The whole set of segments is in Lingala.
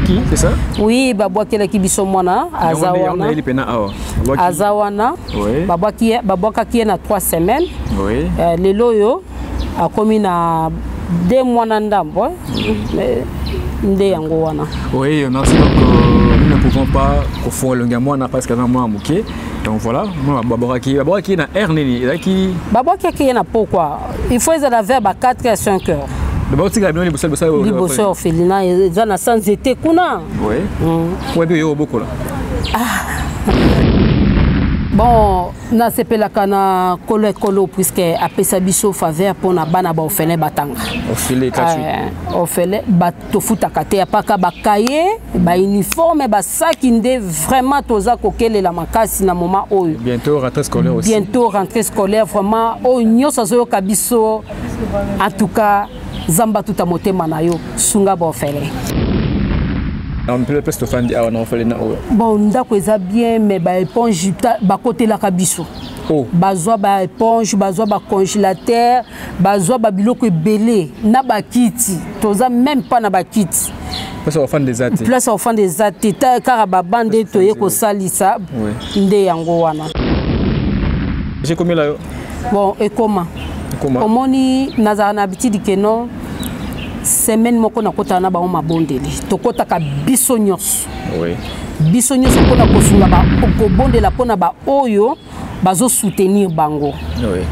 qui, c'est ça? Oui, babwaki la kibiso mwana azawana. Azawana. Oui. Babwaki na 3 semaines. Oui. Les loyo a commis na 2 mois ndambo. Ndé yango wana. Oui, merci. Donc nous ne pouvons pas confondre le gamin parce qu'il y a un mois à mouquer. Donc voilà, moi babwaki na erneni, qui babwaki na pourquoi? Il faut les laver à 4 à 5 heures. D'abord, tu as bien les bosses orphelinat, ils ont sans été kuna. Oui. Oui, bien, il y a beaucoup là. Bon, na sepela kana kolo puisque apesa biso faveur pour na bana ba ofele batanga. Ofele katu. Ofele batofuta kate apaka ba cahier, ba uniforme, ba sac inde vraiment toza kokele la makasi na moment oyo. Bientôt rentrée scolaire aussi. Bientôt rentrée scolaire vraiment o nyoso zo kabiso en tout cas zamba tuta motema na yo sunga ba ofele. On peut pas se faire on orphelinat. Bon, ndako eza bien mais ba éponge ba côté la kabiso. Oh. Bazwa ba éponge, bazwa ba congélateur, bazwa ba biloko ebele na ba kiti. Toza même pas na ba kiti. Place au fan des athées. Place au fan des athées. Car ba bande toye ko salisa. Nde yango wana. J'ai combien là? Bon, et comment? Omoni nazara na habitude que non. Semaine moko na kota na ba o mabondeli tokota ka biso nyos. Oui. Biso nyos ko na kosunga ba ko bondela pona ba oyo bazo soutenir bango. Oui.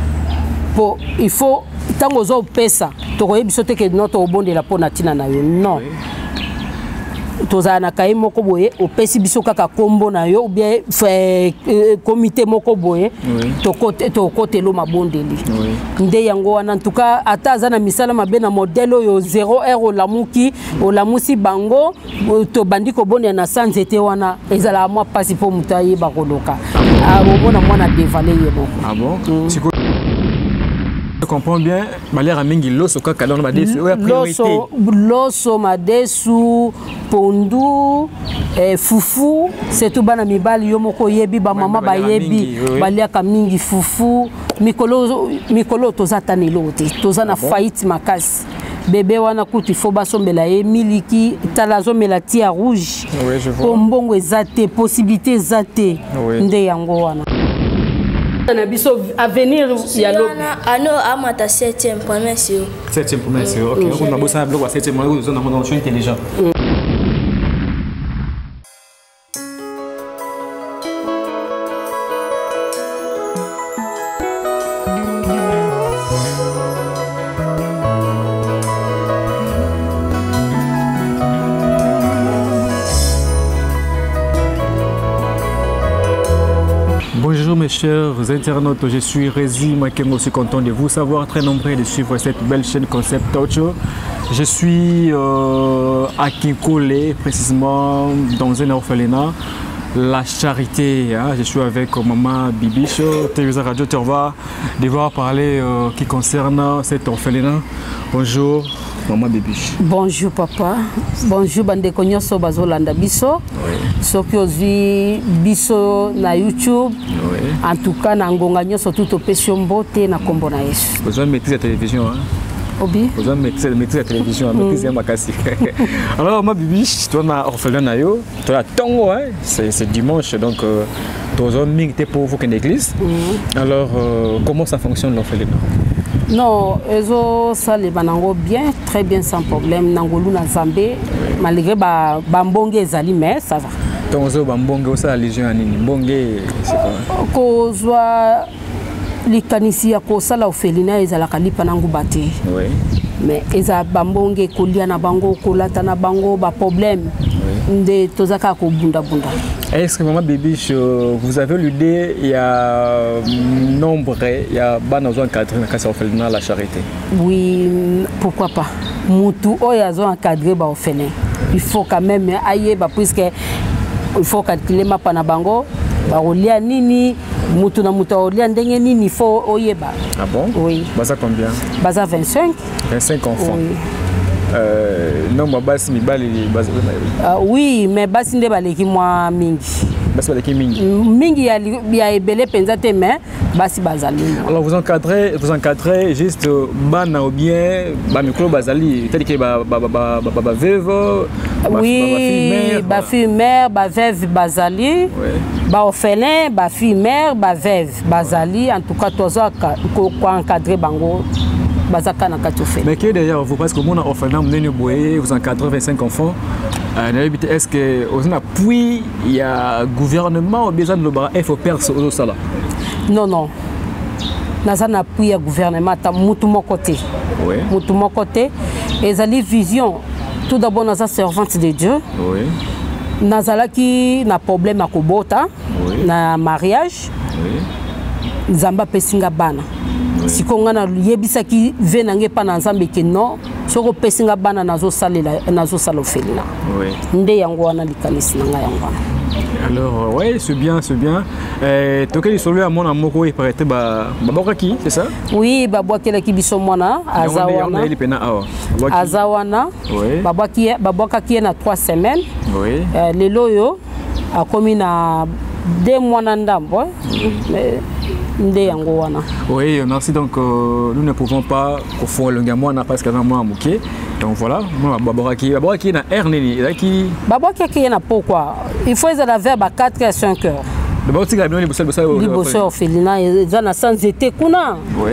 Po il faut tango zo pesa to ko yebiso te ke noto obondela pona tina na yo non. Oui. Toza na kai moko boye opesi biso kaka kombo na yo ou bien comité moko boye to côté lo mabondeli nde yango wana en tout cas ata azana misala mabe na modèle yo 0 olamusi bango to bandiko bonde na sans été wana ezala moi pasi po mutayi bakoloka abomona mwana dévaler yebo. Ah bon? Je comprends bien, Malère Amingi loso kaka dans madesu loso madesu pondu fufu c'est tout bana mibali yo moko yebi ba mama ba yebi baliaka mingi fufu mikolo tozata nilote tozana faillite makasi bébé wana kuti fo basombela ye miliki talazo melati ya rouge mbongo ezate possibilité ezate nde yango wana. À venir, il y a l'eau. Ah non, à ma 7e promesse. 7e promesse, ok. On a besoin de 7e promesse, on a intelligent. Bonjour mes chers internautes, je suis Rézi Makengo, je suis content de vous savoir, très nombreux de suivre cette belle chaîne Concept Audio. Je suis à Kinkole, précisément dans un orphelinat, la charité. Hein. Je suis avec maman Bibicho, Teresa Radio, on va devoir parler qui concerne cet orphelinat. Bonjour. Maman Bibiche. Bonjour papa. Bonjour bande konyoso bazolanda biso. Soki ozwi biso na YouTube. En tout cas na ngonga nyoso tout opesio mbote na kombo na Yesu. Besoin de maîtriser la télévision hein. Obi. Besoin de maîtriser la télévision, maîtriser makasi. Alors maman Bibiche, toi na orphelin na yo, toi tongo hein, c'est dimanche donc toi on mingte pour vous qu'une église. Alors comment ça fonctionne l'orphelinat? Non, ça les banango bien, très bien sans problème. Nangolu na Zambé, malgré bambonge ezali mais ça va. Donc zo bambonge osa religion nini? Mbonge c'est quoi? Kozwa likanisi ya kosala orphelinat ezala kalipa nangu bate. Oui. Mais eza bambonge kolia na bango kolata na bango ba problème. Nde tozaka ko bunda bunda. Est-ce que maman Bibiche, vous avez l'idée, il y a nombre, il y a banazo encadré dans orphelinat la charité? Oui, pourquoi pas. Moutou oyazo encadré ba orphelin. Il faut quand même ailler ba puisque il faut calculer ma pana bango. Ba olia nini, moutou na moutou olia ndenge nini, il faut oyeba. Ah bon? Oui. Baza combien? Baza 25. 25 enfants. Oui. Non, ma base mibali base. Oui, mais base nde baleki moi mingi. Base baleki mingi. Mingi ya ebele penza te mais basi bazali. Alors vous encadrez juste bana ou bien ba micro bazali, c'est-à-dire que ba veuve, oui, ba fille mère, ba veuve bazali, ba orphelin, ba fille mère, ba veuve bazali, en tout cas toza ko encadrer bango. Mais que d'ailleurs, vous pensez que mon orphelinat, vous encadrez 25 enfants. Est-ce que vous avez un appui, il y a un gouvernement ou bien il faut perdre au salaire? Non, non. Nous avons un appui au gouvernement, tout mon côté. Oui. Tout mon côté. Et ils ont une vision. Tout d'abord, nous sommes servantes de Dieu. Oui. Nous avons un problème à Kobota, un mariage. Oui. Zamba pesinga bana. Si on a yebisa ki venange pa na nzambe ke non soko pesinga bana nazo salofela. Oui. Nde yango wana likanisi nanga yango. Alors ouais, c'est bien, c'est bien. Toke li solo ya mona moko e parete ba babokaki, c'est ça? Oui, babwaki la ki biso mona azawana. Azawana. Oui. Babwaki na 3 semaines. Oui. Lelo yo a komi na 2 mois na ndambo. Oui, merci. Donc, nous ne pouvons pas faire le gamin, on a presque un mois à mouquer. Donc voilà, moi, Baboraki est na Erneni. Baboraki est na pourquoi? Il faut la verbe à 4 et 5 heures. D'abord, tu as bien les bosses orphelinat, ils ont sans été kuna. Oui.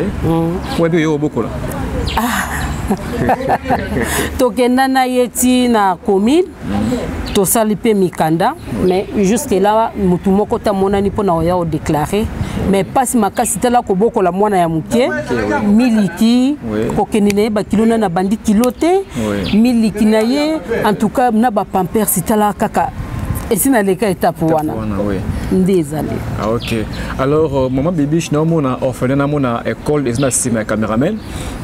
Oui, bien, il y a beaucoup là. Tokenda na yeti na commune. To salipe mikanda, mais jusque là, mutu moko ta monani pona oya o déclarer. Mais pas si makasi tela ko boko la mwana ya muke, miliki, ko kenine ba kilona na bandi kilote, miliki na ye, en tout cas na ba pamper sitala kaka. Et si na leka étape wana. Désolé. Ah ok. Alors maman Bibiche na mona orphelinat mona école ezna sima cameraman.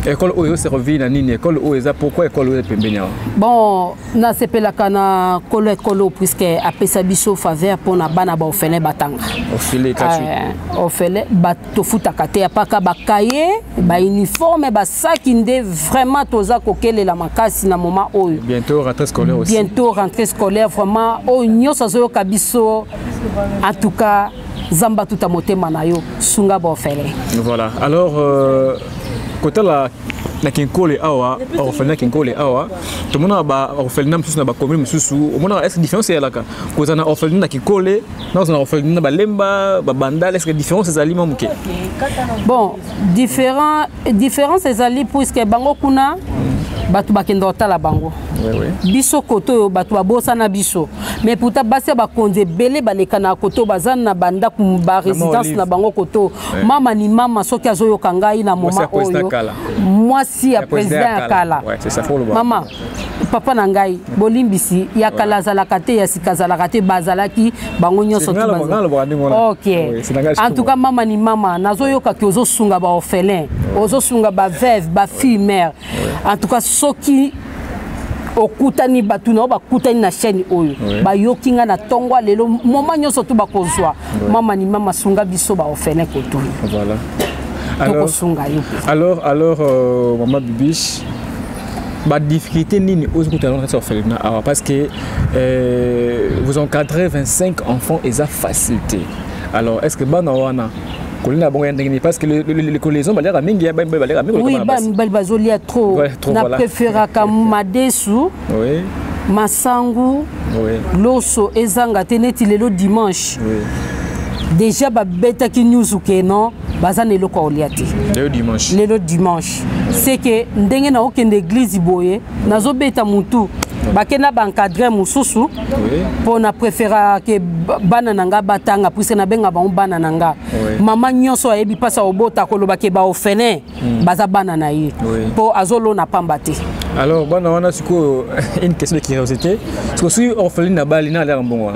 École oyo servi na nini école oyo eza pourquoi école oyo pembeni? Bon, na sepela kana école puisque apesa biso faveur pour na bana ba orphelin batanga. Orphelin katu. Orphelin ba tofuta kate ya paka ba cahier, ba uniforme, ba sac inde vraiment toza kokele la makasi na moment oyo. Bientôt rentrée scolaire aussi. Bientôt rentrée scolaire vraiment oyo sozo kabiso. En tout cas, Zamba tout a monté manayo sunga ba orphelin. Voilà. Alors côté la na kinkole awa orphelin kinkole awa tout le monde ba orphelinat mususu na ba commune mususu au monde est-ce que différence est là ka cause na orphelinat na kinkole na orphelinat ba lemba ba bandal est-ce que différence est aliment muke? Bon, différence est ali puisque bango kuna batu bakendo tala bango. Biso koto batu babosa na biso mais pourtant basi ba konze belé baleka na koto bazana na banda ba résidence na bango koto mama ni mama soki azoyo kangai na moment oyo moi si ya président akala mama papa na ngai bolimbisi ya kala zalaka te ya sikazalaka te bazalaki bango nyonso to bazala. OK. En tout cas mama ni mama nazoyo ka ozo sunga ba orphelin ozo sunga ba veuve ba fille mère en tout cas soki okutani batu na bakutani na chaîne oyo ba yokinga na tongwa lelo moma nyonso to bakozwa mama ni mama sunga biso ba orphelin koto. Voilà. Alors maman Bibiche ba difficulté nini aux orphelinat parce que vous encadrez 25 enfants et ça facilité. Alors est-ce que bana wana parce que les collisions oui, bazolia trop. Na préféré comme Madesu, Masangu, Loso, Ezanga, Teneti le dimanche. Déjà, beta qui nous ou que non, bazane le koliati. Le dimanche. C'est que ndenge na aucune église boye, nazo beta mutu. Bakena bankadre mususu pour na préféra que bana nanga batanga puisque na benga ba bana nanga mama nyonso ayebi pasa obota koloba ke ba ofene baza bana na ye pour azolo na pambate. Alors bana wana siko une question de curiosité parce que si orpheline na bali na l'air bon.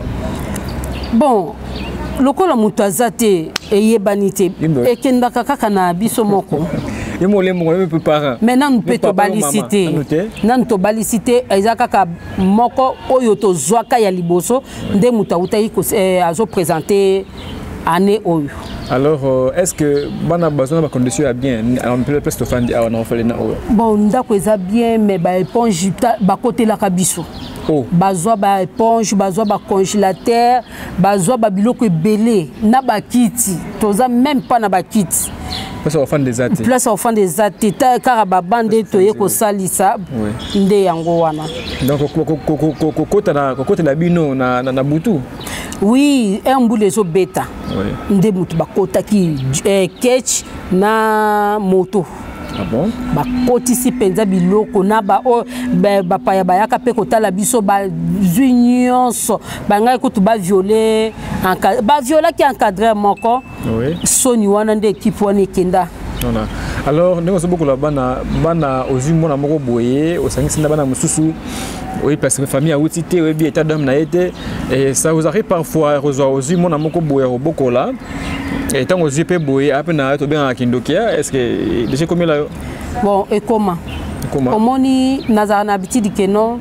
Bon lokola mutu azate eyebanite ekendaka kaka na biso moko. Maintenant, nous pouvons baliciter. Nous pouvons baliciter. Ezakaka moko oyo to zwaka ya liboso nde mutauta iko azo présenter année oyo. Alors, est-ce que bana besoin de conditions à bien? On peut plus te faire un orphelinat. Bon, ndako eza bien, mais ba éponge ba côté la kabiso. Oh. Bazwa ba éponge, bazwa ba congélateur, bazwa ba biloko ebele, na ba kiti. Toza même pas na ba kiti. Place aux enfants des athées. Place aux enfants des athées. Car ba bande toye ko salisa. Nde yango wana. Donc kokota na bino na butu. Oui, un bout les bêta. Oui. Nde mutu bakota ki ketch na moto. Ah bon? Ba kotisi penza biloko na ba o ba paya ba yaka pe kotala biso ba nyonso ba ngai ko tu ba violer ba viola ki encadrer moko. Oui. Soni wana nde équipe wana kenda. Voilà. Alors, nous avons beaucoup de bana aux humains à moko boyer, au sangi sina bana mususu, oui parce que famille a outité, oui bien état d'homme na été, et ça vous arrive parfois aux humains à moko boyer au bokola, et tant aux yeux boyer après na to bien à kindokia, est-ce que déjà combien là? Bon et comment? Comment ni nazana habitude que non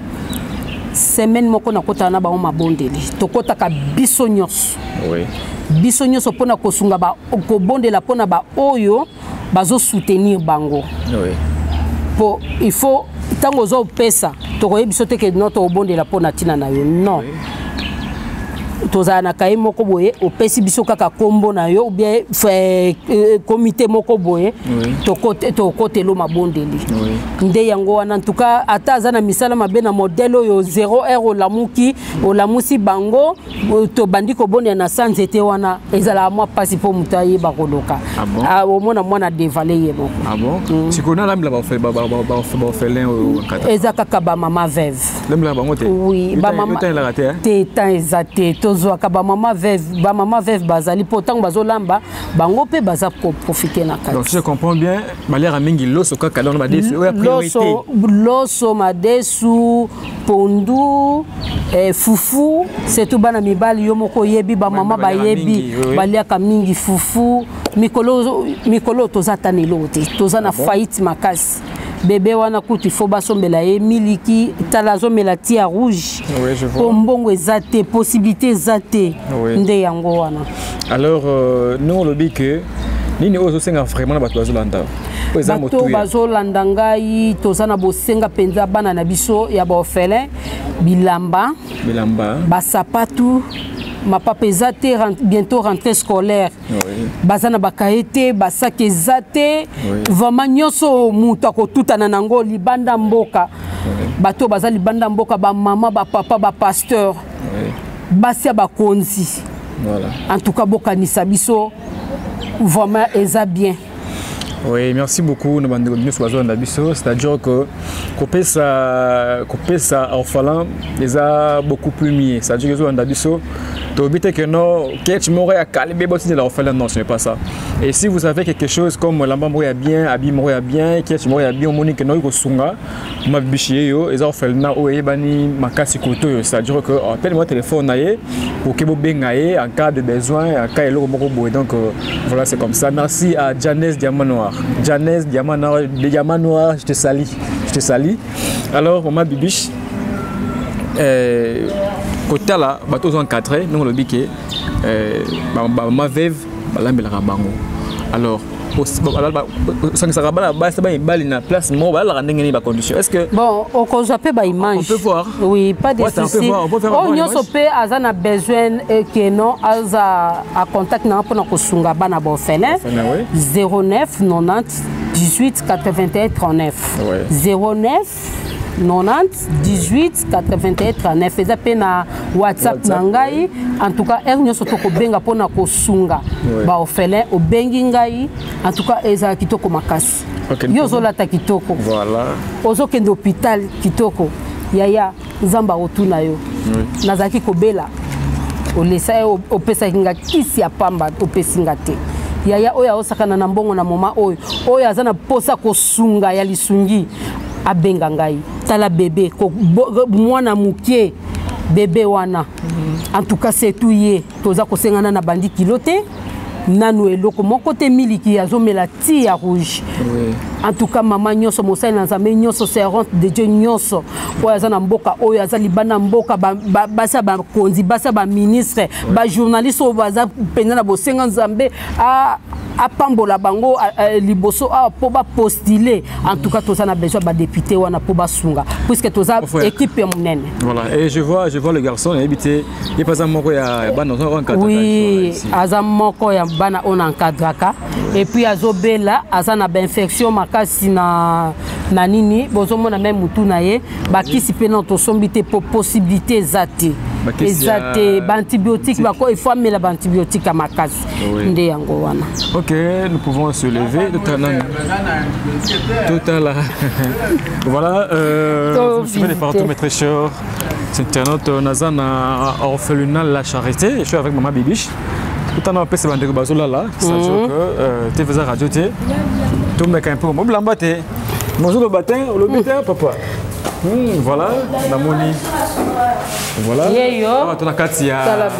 semaine moko na kota na ba ma bondeli, to kota ka biso nyos. Oui. Biso nyos pona ko sunga ba ko bondela pona ba oyo bazo soutenir bango. Oui. Pour il faut tango zo pesa to ko yebisote ke notre obonde la pona tina na yo non. Oui. Toza na kai moko boye opesi biso kaka kombo na yo ou bien comité moko boye to côté lo mabondeli. Nde yango wana en tout cas ata zana misala mabe na modèle yo 0 euro lamuki o lamusi bango to bandiko bonde na sanzete wana ezala moi pasi po mutaye ba koloka. Ah bon? Ah au mona dévaler yebo. Ah bon? Si qu'on a la ba fait au kata. Ezaka ka ba mama veuve. Même la bangote. Oui, ba mama te temps exacté. Ka ba mama veuve bazali pourtant bazolamba bango pe baza profiter na kati. Donc si je comprends bien, malère mingi loso kaka dans ba desu ya priorité. Loso madesu pondu fufu c'est tout bana mibali yo moko yebi ba mama ba yebi balia ka mingi fufu mikolo tozata nilote tozana faillite makasi. Bébé wana kuti faut basombela ye miliki talazo melati ya rouge. Oui, je vois. Pombongo ezate possibilité ezate nde yango wana. Alors nous on le dit que nini ozo senga vraiment na bato bazolanda. Bato bazolanda ngai tozana bosenga penza bana na biso ya ba orphelin bilamba basapatu ma papa ezate bientôt rentrée scolaire. Oui. Bazana bakaete basake ezate vraiment nyonso mutu akotutana nango libanda mboka. Bato bazali libanda mboka ba mama ba papa ba pasteur. Basia ba konzi. Voilà. En tout cas bokanisa biso vraiment eza bien. Oui, merci beaucoup. C'est-à-dire que Kopesa orphelin les a beaucoup plus mis. C'est-à-dire que non, non, ce n'est pas ça. Et si vous avez quelque chose comme la maman est bien, Abi Moria bien, qui est bien, Monique Noy Sunga, ma bichier, les orphelins, Oebani, Makasi Koto, c'est-à-dire que appelle-moi téléphone pour que vous bengaye en cas de besoin, en cas de l'eau. Donc voilà, c'est comme ça. Merci à Janès Diamant Noir. Janès Diamant Noir, je te salue. Alors, maman Bibiche, côté là, bateau encadré, nous le biquet, ma veuve, alors, est-ce que bon, on peut voir? Oui, pas de souci. On a besoin que non, à contact pour Sunga Bana Bofele 09 90 18 81 39 09 90 18 81 39 eza pe na WhatsApp nangai en tout cas ernyo soto ko benga pona ko sunga ba orphelin obengi ngai en tout cas eza kitoko makasi yo zola ta kitoko voilà ozo kende hôpital kitoko yaya nzamba otuna yo nazaki ko bela olesa opesa kinga kisi ya pamba opesinga te yaya oya osakana na mbongo na moma oyo azana posa ko sunga ya lisungi abenga ngai tala bébé ko mwana mukie bébé wana en tout cas c'est tout yé toza ko sengana na bandi kilote nanu eloko mon côté miliki azomela ti ya rouge en tout cas maman nyonso mosali na nzambe nyonso servante de Dieu nyonso oyo aza na mboka oyo aza libana mboka basa ba konzi basa ba ministre ba journaliste oyo baza pena na bosenga nzambe a pambola bango liboso po ba postuler en tout cas toza na besoin ba député wana po ba sunga puisque toza équipe monene. Voilà, et je vois le garçon habité il pas moko ya bana on encadre. Oui, aza moko ya bana on encadraka et puis azobela aza na infection makasi na nini bozomona même mutu na ye bakisi pe na tosombi te possibilité ezate antibiotique bako il faut amela antibiotique à makasi nde yango wana. OK, nous pouvons se lever total. Voilà, je vais les partout mes très chers internautes nazana orphelinat La Charité, je suis avec maman Bibiche. Tout en appel c'est bandeko bazola là, ça veut dire que tu faisais radio té. Tout mec un peu mo blamba té. Bonjour le matin, papa. Voilà, la moni. Voilà. Ah, tu as Katia.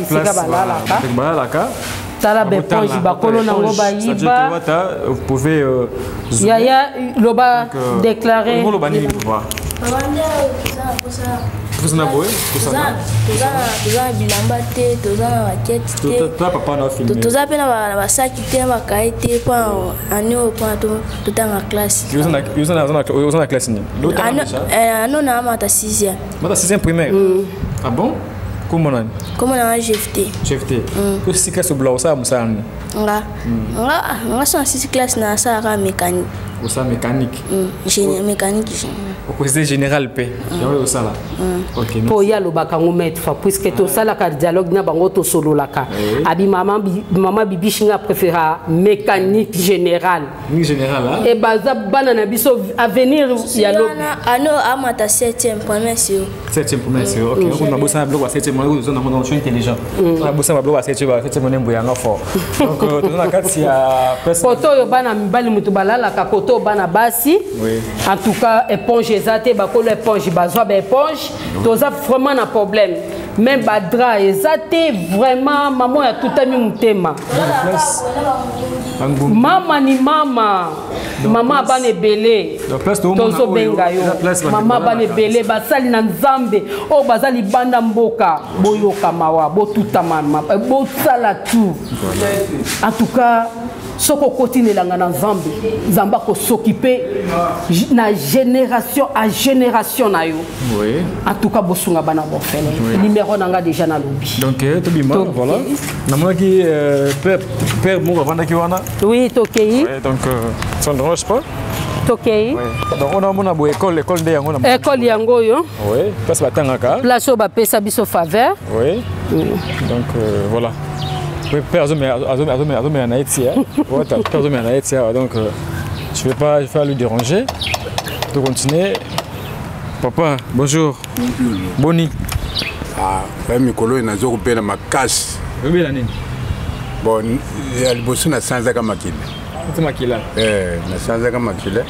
Place balaka. Tala beponji bakolo nango bayiba. Vous pouvez Yaya loba déclarer. Vous le bani pouvoir. Vous na boy, toza bilamba te, toza na rakete te. Papa na filmé. Toza pe na ba sac te ba kaye te pa anio pa to tanga classe. Vous na classe ni. Ano na mata 6e. Mata 6e primaire. Ah bon? Comment on GFT. GFT. Que si classe blanc ça musani. On sont 6 classes na ça mécanique. Ou ça mécanique. Mécanique. Au conseil général P. Au ça là. OK. Pour y aller au bakango mettre puisque tout ça la dialogue na bango to solo la ka. Abi maman Bibiche nga préféra mécanique générale. Mécanique générale là. Et baza bana na biso avenir ya lo. Ano amata 7e première sur. 7e première sur. OK, on a bossé un bloc à 7e on a on suis intelligent. On a bossé un bloc à 7e on aime boyanga fort. Donc dans la carte il y a koto yo bana mibali mutu balala ka koto bana basi. Oui. En tout cas éponge ezate bakolo éponge bazwa ba éponge toza vraiment na problème. Même badra ezate vraiment maman ya tutami mutema. Mama ni mama. Mama bane belé. Tozo benga yo. Mama bane belé basali na nzambe. O bazali banda mboka boyoka mawa botuta mama bosala tout. En tout cas soko continue la ngana nzambe nzamba ko s'occuper na génération à génération na yo. Oui. En tout cas bosunga bana bofele. Numéro nanga déjà na lobby. Donc to bima voilà. Na mona ki père mo vanda ki wana. Oui, tokei. Donc ça ne dérange pas. Tokei. Donc on a mona bo école de yango na. École yango yo. Oui, place batangaka. Place au ba pesa biso faveur. Oui. Donc voilà. Oui, père Azome en Haïti. Donc je vais pas lui déranger. De continuer. Papa, bonjour. Boni. Ah, Mikolo est dans une makasi. Oui, l'année. Bon, il y a le boss na sanzaka makile. C'est makila. Na sanzaka makile.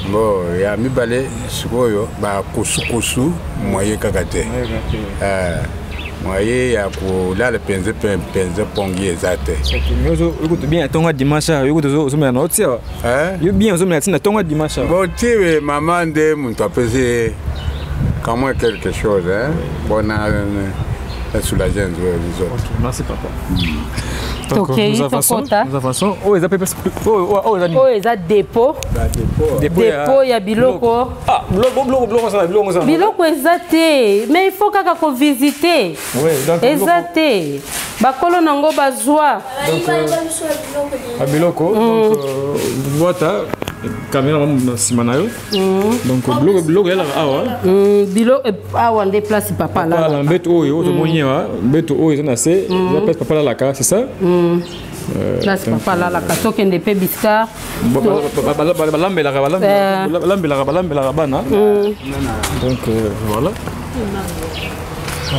Bon, il y a mi balé sikoyo ba kosu moyen kakate. Moyen ya ko la le penze pongi ezate. Yo bien tonga dimanche, yo zo me na otia. Yo bien zo me na tonga dimanche. Bon, tiwe maman de mon tapese comment quelque chose bon na soulager les autres. Merci papa. Donc nous avançons. Oh, ils appellent ça dépôt. Dépôt ya biloko. Ah, biloko ezate. Mais il faut kaka ko visiter. Oui, donc ezate. Bakolo nango bazwa. Biloko. Donc voilà. Caméra simanayo. Donc blog elle awa. Bilo awa ndé place papa là. Voilà, mbeto oyo to moniwa, mbeto oyo ça c'est, la place papa là la carte, c'est ça? Place papa là la carte que ndé biscar. Balambela bana. Donc voilà.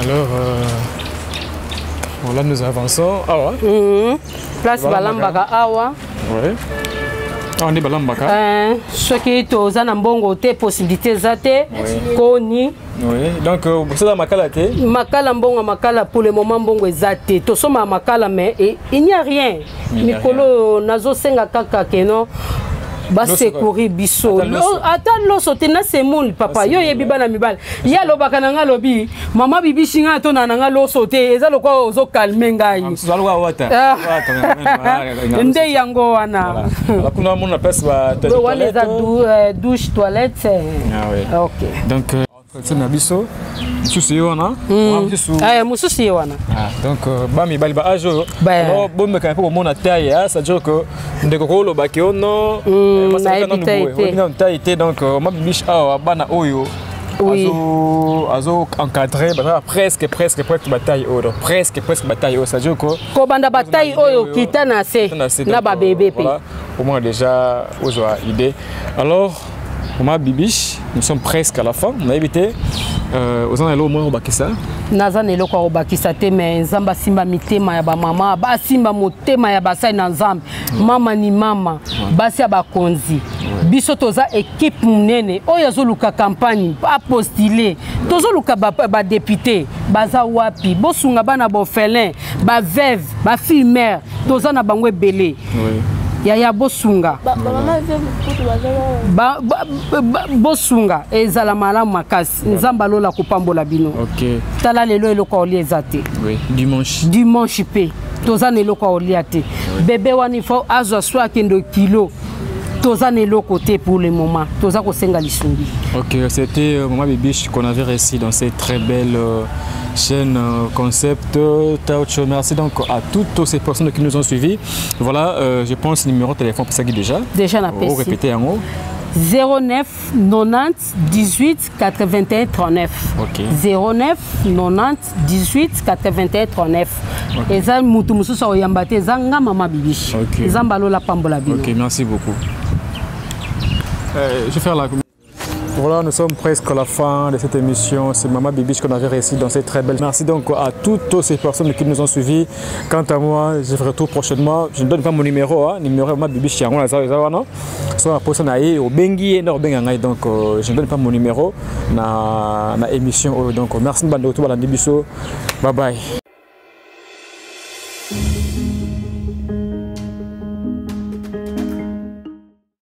Alors voilà nous avançons. Awa. Place balambaka awa. Oui. On est balambaka. Ce qui est aux anambongo te possibilité zate koni. Oui. Donc c'est la makala te. Makala mbongo makala pour le moment mbongo zate. To soma makala mais il n'y a rien. Mikolo nazo senga kaka keno basekuri biso ata loso te na semoni papa yo yebi bana mibala ya lobaka na nga lobi mama bibi shinga to na nga loso te eza lokwa ozo calmer ngai nde yango wana kuna mona pesa ba douche toilette OK donc c'est na biso susi wana mususi wana donc ba mi bali ba ajo alors bon me quand pour mona taille ça veut dire que ndeko ko lo baki ono na taille donc ma biche bana oyo azo encadré presque bataille oyo presque bataille oyo ça veut dire que ko banda bataille oyo kita na se na ba bébé pe au moins déjà aux idée alors Maman Bibiche, nous sommes presque à la fin. On a évité aux années au moins au Bakissa. Nazan est au Bakissa, mais Zamba Simba mitema ya ba mama, ba Simba motema ya basai na Zamba. Mama ni mama, basi ba konzi. Biso toza équipe munene, oyo zoluka campagne, ba postuler. Tozoluka ba député, baza wapi, bosunga bana bofelin, ba veuve, ba fille mère, toza na bangwe belé. Oui. Yaya bosunga bosunga ezala malamu makasi nzamba lola kopambola bino OK tala lelo eloko olieza te oui dimanche pe toza neloko olia te bébé wani fo azwa swa kendo kilo toza neloko te pour le moment toza ko senga lisungi. OK c'était Maman Bibiche qu'on avait réussi dans cette très belle chaîne concept Taocho. Merci donc à toutes ces personnes qui nous ont suivis. Voilà, je pense le numéro de téléphone pour ça qui déjà na PC. Répétez en haut. 09 90 18 81 39. OK. 09 90 18 81 39. Et ça mutu mususa oyambate zanga Maman Bibiche. OK. Zambalo la pambola bino. OK, merci beaucoup. Je vais faire la. Voilà, nous sommes presque à la fin de cette émission. C'est Maman Bibiche qu'on avait réussi dans cette très belle. Merci donc à toutes ces personnes qui nous ont suivis. Quant à moi, je vous retrouve prochainement. Je ne donne pas mon numéro, numéro Maman Bibiche. Donc, je ne donne pas mon numéro dans l'émission. Donc, merci beaucoup. Bye bye.